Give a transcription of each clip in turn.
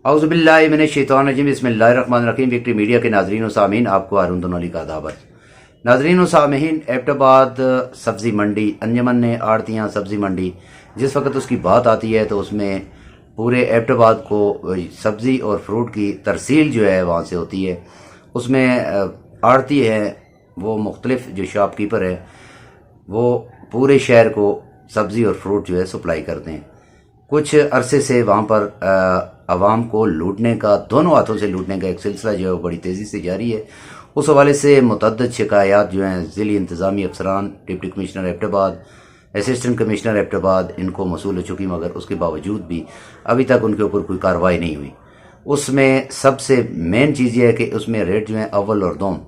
औज़ुबिल्लाहि मिनश्शैतानिर्रजीम बिस्मिल्लाहिर्रहमानिर्रहीम। Victory media के नाज़रीन व सामीन, आपको हारून दोनोली का दावत। नाज़रीन व सामीन, एबटाबाद सब्ज़ी मंडी, अंजमन आड़तियाँ सब्ज़ी मंडी, जिस वक्त उसकी बात आती है तो उसमें पूरे एबटाबाद को सब्ज़ी और फ्रूट की तरसील जो है वहाँ से होती है। उसमें आड़ती है, वो मुख्तलिफ जो शॉपकीपर है वो पूरे शहर को सब्ज़ी और फ्रूट जो है सप्लाई करते हैं। कुछ अरसे से वहाँ पर आवाम को लूटने का, दोनों हाथों से लूटने का एक सिलसिला जो है वो बड़ी तेज़ी से जारी है। उस हवाले से मुतअद्दिद शिकायत जो हैं ज़िली इंतज़ामी अफसरान, deputy commissioner Abbottabad, assistant commissioner Abbottabad, इनको मसूल हो चुकी, मगर उसके बावजूद भी अभी तक उनके ऊपर कोई कार्रवाई नहीं हुई। उसमें सबसे मेन चीज़ ये है कि उसमें रेट जो है अव्वल और दोम,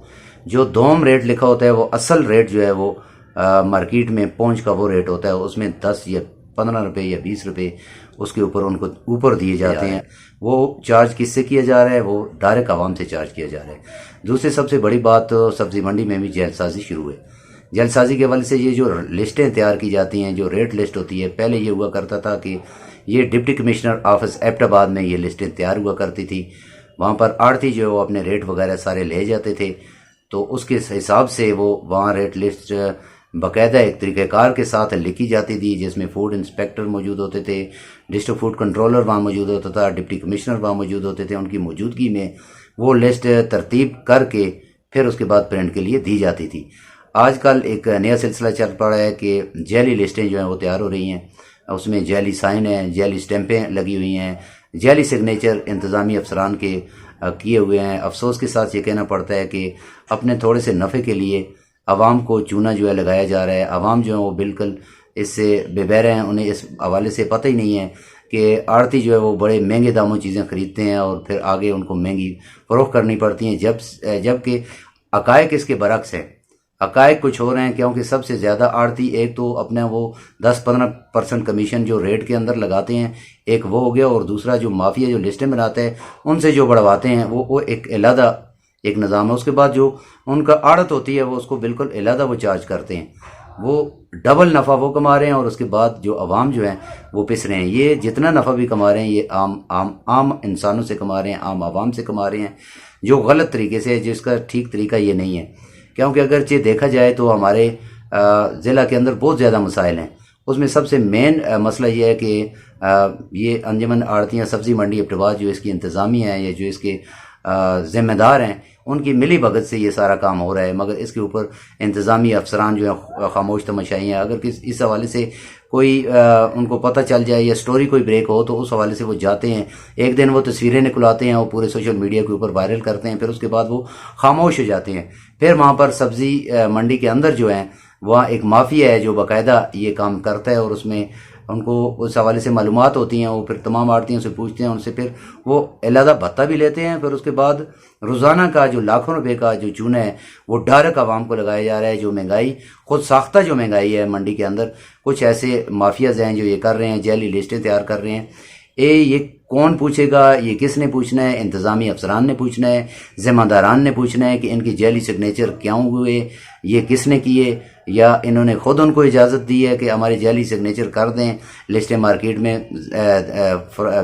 जो दोम रेट लिखा होता है वो असल रेट जो है वो मार्केट में पहुँच का वो रेट होता है, उसमें 10 या 15 रुपये या 20 रुपये उसके ऊपर उनको ऊपर दिए जाते हैं। वो चार्ज किससे किया जा रहा है? वो डायरेक्ट आवाम से चार्ज किया जा रहा है। दूसरी सबसे बड़ी बात, तो सब्ज़ी मंडी में भी जैलसाजी शुरू है। जैलसाजी के हवाले से ये जो लिस्टें तैयार की जाती हैं, जो रेट लिस्ट होती है, पहले ये हुआ करता था कि ये डिप्टी कमिश्नर ऑफिस एबटाबाद में ये लिस्टें तैयार हुआ करती थी। वहाँ पर आड़ती जो है वो अपने रेट वगैरह सारे ले जाते थे, तो उसके हिसाब से वो वहाँ रेट लिस्ट बाकायदा एक तरीक़ेकार के साथ लिखी जाती थी, जिसमें फूड इंस्पेक्टर मौजूद होते थे, डिस्ट्रिक्ट फूड कंट्रोलर वहाँ मौजूद होता था, डिप्टी कमिश्नर वहाँ मौजूद होते थे। उनकी मौजूदगी में वो लिस्ट तरतीब करके फिर उसके बाद प्रिंट के लिए दी जाती थी। आजकल एक नया सिलसिला चल पड़ा है कि जैली लिस्टें जो हैं वो तैयार हो रही हैं, उसमें जैली साइन है, जैली स्टैंपें लगी हुई हैं, जैली सिग्नेचर इंतज़ामी अफसरान के किए हुए हैं। अफसोस के साथ ये कहना पड़ता है कि अपने थोड़े से नफ़े के लिए आवाम को चूना जो है लगाया जा रहा है। आवाम जो है वो बिल्कुल इससे बेबैर हैं, उन्हें इस हवाले से पता ही नहीं है कि आड़ती जो है वो बड़े महंगे दामों चीज़ें ख़रीदते हैं और फिर आगे उनको महंगी फ़रोख्त करनी पड़ती हैं, जबकि हक़ाइक़ इसके बरक्स हैं। हक़ाइक़ कुछ हो रहे हैं, क्योंकि सबसे ज़्यादा आड़ती एक तो अपना वो 10-15% कमीशन जो रेट के अंदर लगाते हैं, एक वो हो गया, और दूसरा जो माफिया जो लिस्टें बनाते हैं उनसे जो बढ़वाते हैं वो एक अलहदा एक निज़ाम है। उसके बाद जो उनका आड़त होती है वो उसको बिल्कुल अलहदा वो चार्ज करते हैं, वो डबल नफ़ा वो कमा रहे हैं, और उसके बाद जो अवाम जो है वो पिस रहे हैं। ये जितना नफ़ा भी कमा रहे हैं ये आम इंसानों से कमा रहे हैं, आम आवाम से कमा रहे हैं, जो गलत तरीके से है, जिसका ठीक तरीका ये नहीं है। क्योंकि अगरचे देखा जाए तो हमारे ज़िला के अंदर बहुत ज़्यादा मसाइल हैं। उसमें सबसे मेन मसला ये है कि ये अंजमन आड़तियाँ सब्ज़ी मंडी एबटाबाद जो इसकी इंतज़ामिया है या जो इसके ज़िम्मेदार हैं, उनकी मिली भगत से ये सारा काम हो रहा है, मगर इसके ऊपर इंतज़ामी अफसरान जो है खामोश तमाशाई हैं। अगर इस हवाले से कोई उनको पता चल जाए या स्टोरी कोई ब्रेक हो तो उस हवाले से वो जाते हैं, एक दिन वो तस्वीरें निकलवाते हैं, वो पूरे सोशल मीडिया के ऊपर वायरल करते हैं, फिर उसके बाद वो खामोश हो जाते हैं। फिर वहाँ पर सब्ज़ी मंडी के अंदर जो है वहाँ एक माफिया है जो बाकायदा ये काम करता है, और उसमें उनको उस हवाले से मालूमात होती हैं। वो फिर तमाम आड़तियों से पूछते हैं, उनसे फिर वो अलहदा भत्ता भी लेते हैं। फिर उसके बाद रोज़ाना का जो लाखों रुपए का जो चूना है वो डायरेक्ट आवाम को लगाया जा रहा है। जो महंगाई खुद साख्ता जो महंगाई है मंडी के अंदर, कुछ ऐसे माफियाज हैं जो ये कर रहे हैं, जैली लिस्टें तैयार कर रहे हैं। ये कौन पूछेगा? ये किसने पूछना है? इंतज़ामी अफसरान ने पूछना है, ज़िम्मेदारान ने पूछना है कि इनकी जैली सिग्नेचर क्यों हुए, ये किसने किए, या इन्होंने खुद उनको इजाज़त दी है कि हमारे जैली सिग्नेचर कर दें, लिस्टें मार्केट में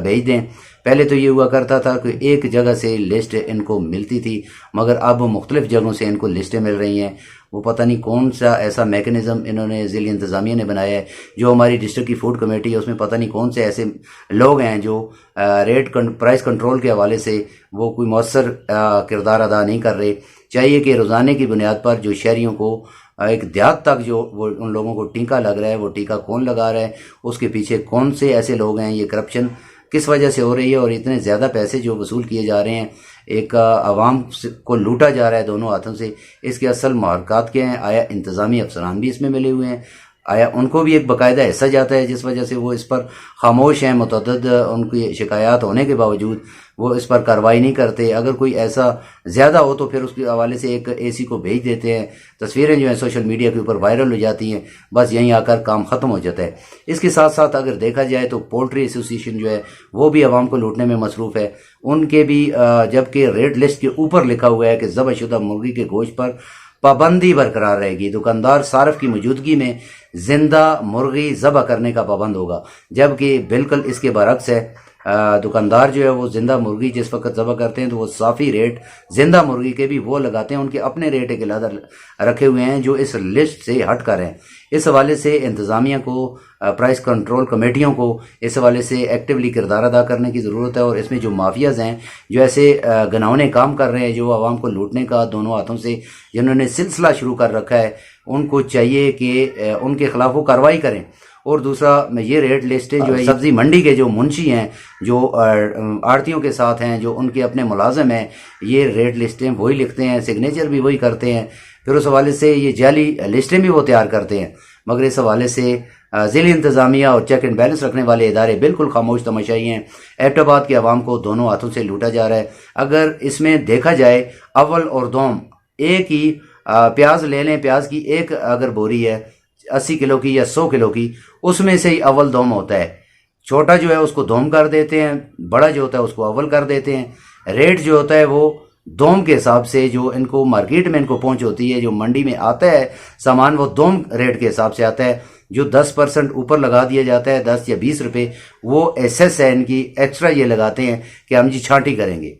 भेज दें। पहले तो ये हुआ करता था कि एक जगह से लिस्ट इनको मिलती थी, मगर अब मुख्तलिफ जगहों से इनको लिस्टें मिल रही हैं। वो पता नहीं कौन सा ऐसा मैकेनिज़्म इन्होंने ज़िली इंतज़ामिया ने बनाया है। जो हमारी डिस्ट्रिक्ट की फूड कमेटी है उसमें पता नहीं कौन से ऐसे लोग हैं जो प्राइस कंट्रोल के हवाले से वो कोई मौसर किरदार अदा नहीं कर रहे। चाहिए कि रोज़ाने की बुनियाद पर जो शहरियों को एक देहात तक जो वो उन लोगों को टीका लग रहा है, वो टीका कौन लगा रहा है, उसके पीछे कौन से ऐसे लोग हैं, ये करप्शन किस वजह से हो रही है, और इतने ज़्यादा पैसे जो वसूल किए जा रहे हैं, एक आवाम को लूटा जा रहा है दोनों हाथों से, इसके असल महरक़ात क्या हैं? आया इंतज़ामी अफसरान भी इसमें मिले हुए हैं? आया उनको भी एक बाकायदा हिस्सा जाता है जिस वजह से वो इस पर खामोश हैं? मुतअद्दिद उनकी शिकायत होने के बावजूद वो इस पर कार्रवाई नहीं करते। अगर कोई ऐसा ज़्यादा हो तो फिर उसके हवाले से एक एसी को भेज देते हैं, तस्वीरें जो हैं सोशल मीडिया के ऊपर वायरल हो जाती हैं, बस यहीं आकर काम ख़त्म हो जाता है। इसके साथ साथ अगर देखा जाए तो पोल्ट्री एसोसिएशन जो है वो भी आवाम को लूटने में मसरूफ़ है। उनके भी जबकि रेट लिस्ट के ऊपर लिखा हुआ है कि ज़बहशुदा मुर्गी के गोश्त पर पाबंदी बरकरार रहेगी, दुकानदार सारफ की मौजूदगी में जिंदा मुर्गी ज़बह करने का पाबंद होगा, जबकि बिल्कुल इसके बरक्स है। दुकानदार जो है वो जिंदा मुर्गी जिस वक्त ज़बह करते हैं तो वो साफ़ी रेट जिंदा मुर्गी के भी वो लगाते हैं, उनके अपने रेट एक अलग रखे हुए हैं जो इस लिस्ट से हट कर हैं। इस हवाले से इंतज़ामिया को, प्राइस कंट्रोल कमेटियों को इस हवाले से एक्टिवली किरदार अदा करने की ज़रूरत है। और इसमें जो माफियाज़ हैं जो ऐसे घिनौने काम कर रहे हैं, जो आवाम को लूटने का दोनों हाथों से जिन्होंने सिलसिला शुरू कर रखा है, उनको चाहिए कि उनके खिलाफ वो कार्रवाई करें। और दूसरा, ये रेट लिस्टें जो है सब्जी मंडी के जो मुंशी हैं, जो आड़तियों के साथ हैं, जो उनके अपने मुलाजिम हैं, ये रेट लिस्टें वही लिखते हैं, सिग्नेचर भी वही करते हैं, फिर उस हवाले से ये जाली लिस्टें भी वो तैयार करते हैं। मगर इस हवाले से ज़िली इंतज़ामिया और चेक एंड बैलेंस रखने वाले इदारे बिल्कुल खामोश तमाशाई हैं। एबटाबाद के अवाम को दोनों हाथों से लूटा जा रहा है। अगर इसमें देखा जाए अव्वल और दोम एक ही प्याज ले लें, प्याज की एक अगर बोरी है 80 किलो की या 100 किलो की, उसमें से ही अव्वल दोम होता है। छोटा जो है उसको दोम कर देते हैं, बड़ा जो होता है उसको अव्वल कर देते हैं। रेट जो होता है वो दोम के हिसाब से जो इनको मार्केट में इनको पहुंच होती है, जो मंडी में आता है सामान, वो दोम रेट के हिसाब से आता है। जो 10% ऊपर लगा दिया जाता है, 10 या 20 रुपए, वो एसएस है इनकी, एक्स्ट्रा ये लगाते हैं कि हम जी छांटी करेंगे।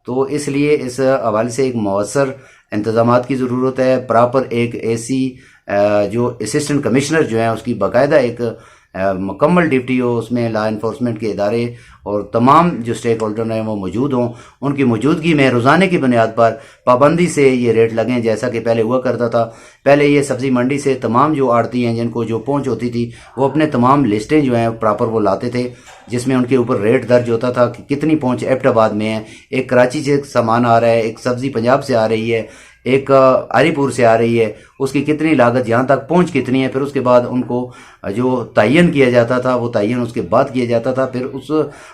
तो इसलिए इस हवाले से एक मौसर इंतजामात की ज़रूरत है। प्रॉपर एक एसी जो असिस्टेंट कमिश्नर जो है उसकी बाकायदा एक मुकम्मल ड्यूटी हो, उसमें लॉ इन्फोर्समेंट के इदारे और तमाम जो स्टेक होल्डर हैं वो मौजूद हों। उनकी मौजूदगी में रोज़ाने की बुनियाद पर पाबंदी से ये रेट लगें, जैसा कि पहले हुआ करता था। पहले ये सब्ज़ी मंडी से तमाम जो आड़ती हैं जिनको जो पहुंच होती थी, वो अपने तमाम लिस्टें जो हैं प्रॉपर वो लाते थे, जिसमें उनके ऊपर रेट दर्ज होता था कि कितनी पहुंच एबटाबाद में है, एक कराची से सामान आ रहा है, एक सब्ज़ी पंजाब से आ रही है, एक आरीपुर से आ रही है, उसकी कितनी लागत, यहाँ तक पहुंच कितनी है। फिर उसके बाद उनको जो तयन किया जाता था वो तयन उसके बाद किया जाता था। फिर उस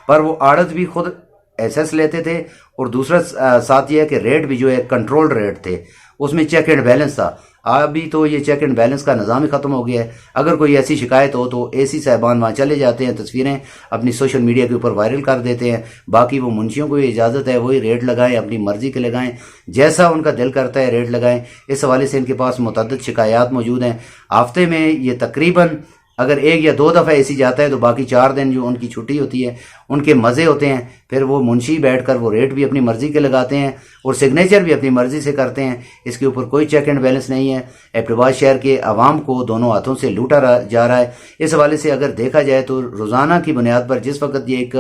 पर वो आड़त भी खुद एसएस लेते थे। और दूसरा साथ ये है कि रेट भी जो है कंट्रोल्ड रेट थे, उसमें चेक एंड बैलेंस था। अभी तो ये चेक एंड बैलेंस का निज़ाम ही ख़त्म हो गया है। अगर कोई ऐसी शिकायत हो तो एसी साहबान वहाँ चले जाते हैं, तस्वीरें अपनी सोशल मीडिया के ऊपर वायरल कर देते हैं। बाकी वो मुंशियों को इजाज़त है वही रेट लगाएं, अपनी मर्जी के लगाएं, जैसा उनका दिल करता है रेट लगाएं। इस हवाले से इनके पास मुतअद्दिद शिकायत मौजूद हैं। हफ्ते में ये तकरीबन अगर 1 या 2 दफ़ा एसी जाता है तो बाकी 4 दिन जो उनकी छुट्टी होती है उनके मज़े होते हैं। फिर वो मुंशी बैठकर वो रेट भी अपनी मर्जी के लगाते हैं और सिग्नेचर भी अपनी मर्जी से करते हैं। इसके ऊपर कोई चेक एंड बैलेंस नहीं है। एबटाबाद शहर के आवाम को दोनों हाथों से लूटा जा रहा है। इस हवाले से अगर देखा जाए तो रोज़ाना की बुनियाद पर जिस वक्त ये एक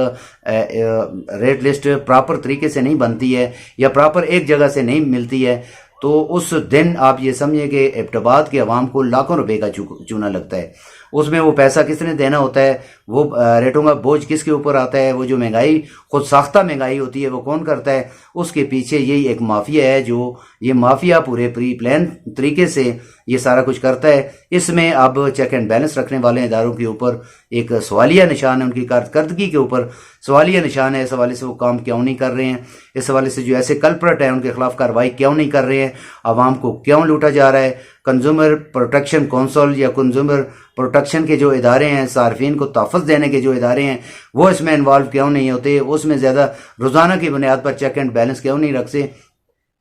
रेट लिस्ट प्रॉपर तरीके से नहीं बनती है या प्रॉपर एक जगह से नहीं मिलती है, तो उस दिन आप ये समझिए कि एबटाबाद के अवाम को लाखों रुपए का चूना लगता है। उसमें वो पैसा किसने देना होता है, वो रेटों का बोझ किसके ऊपर आता है, वो जो महंगाई खुद साख्ता महंगाई होती है वो कौन करता है, उसके पीछे यही एक माफिया है। जो ये माफिया पूरे प्री प्लान तरीके से ये सारा कुछ करता है। इसमें अब चेक एंड बैलेंस रखने वाले इदारों के ऊपर एक सवालिया निशान है, उनकी कारकर्दगी के ऊपर सवालिया निशान है। इस हवाले से वो काम क्यों नहीं कर रहे हैं, इस हवाले से जो ऐसे कल्प्रेट हैं उनके खिलाफ कार्रवाई क्यों नहीं कर रहे हैं, आवाम को क्यों लूटा जा रहा है। कंज्यूमर प्रोटेक्शन काउंसिल या कंज्यूमर प्रोटेक्शन के जो इदारे हैं, सार्फिन को तहफ़्फ़ुज़ देने के जो इदारे हैं, वो इसमें इन्वॉल्व क्यों नहीं होते, उसमें ज़्यादा रोज़ाना की बुनियाद पर चेक एंड बैलेंस क्यों नहीं रखते।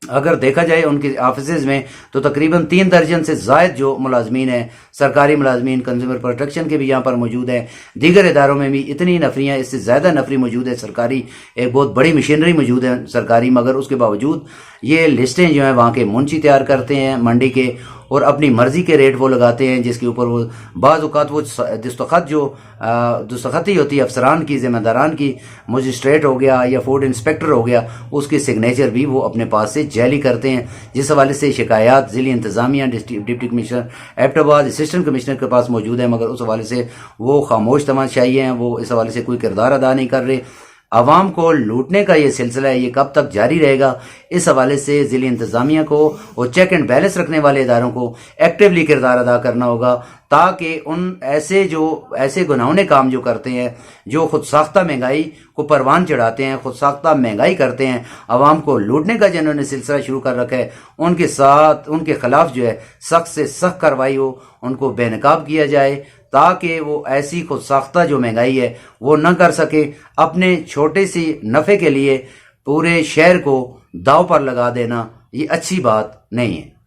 अगर देखा जाए उनके ऑफिसेज में तो तकरीबन 3 दर्जन से ज़ायद जो मुलाजमीन हैं, सरकारी मुलाजमीन कंज्यूमर प्रोटेक्शन के भी यहाँ पर मौजूद हैं। दीगर इदारों में भी इतनी नफरियाँ, इससे ज़्यादा नफरी मौजूद है। सरकारी एक बहुत बड़ी मशीनरी मौजूद है सरकारी, मगर उसके बावजूद ये लिस्टें जो हैं वहाँ के मुंशी तैयार करते हैं मंडी के और अपनी मर्जी के रेट वो लगाते हैं, जिसके ऊपर वो बाज़ औक़ात वो दस्तखत जो दस्तखती होती है अफसरान की, ज़िम्मेदारान की, मजिस्ट्रेट हो गया या फूड इंस्पेक्टर हो गया, उसके सिग्नेचर भी वो अपने पास से जाली करते हैं। जिस हवाले से शिकायत ज़िली इंतज़ामिया deputy commissioner Abbottabad assistant commissioner के पास मौजूद है, मगर उस हवाले से वो खामोश तमाशाई हैं, वो इस हवाले से कोई किरदार अदा नहीं कर रहे। आवाम को लूटने का ये सिलसिला है, ये कब तक जारी रहेगा, इस हवाले से ज़िली इंतज़ामिया को और चेक एंड बैलेंस रखने वाले इदारों को एक्टिवली किरदार अदा करना होगा, ताकि उन ऐसे गुनाहों काम जो करते हैं, जो खुद साख्ता महंगाई को परवान चढ़ाते हैं, खुद साख्ता महंगाई करते हैं, आवाम को लूटने का जिन्होंने सिलसिला शुरू कर रखा है, उनके साथ उनके खिलाफ जो है सख्त से सख्त कार्रवाई हो, उनको बेनकाब किया जाए, ताकि वो ऐसी खुद साख्ता जो महंगाई है वो न कर सके। अपने छोटे सी नफ़े के लिए पूरे शहर को दाव पर लगा देना ये अच्छी बात नहीं है।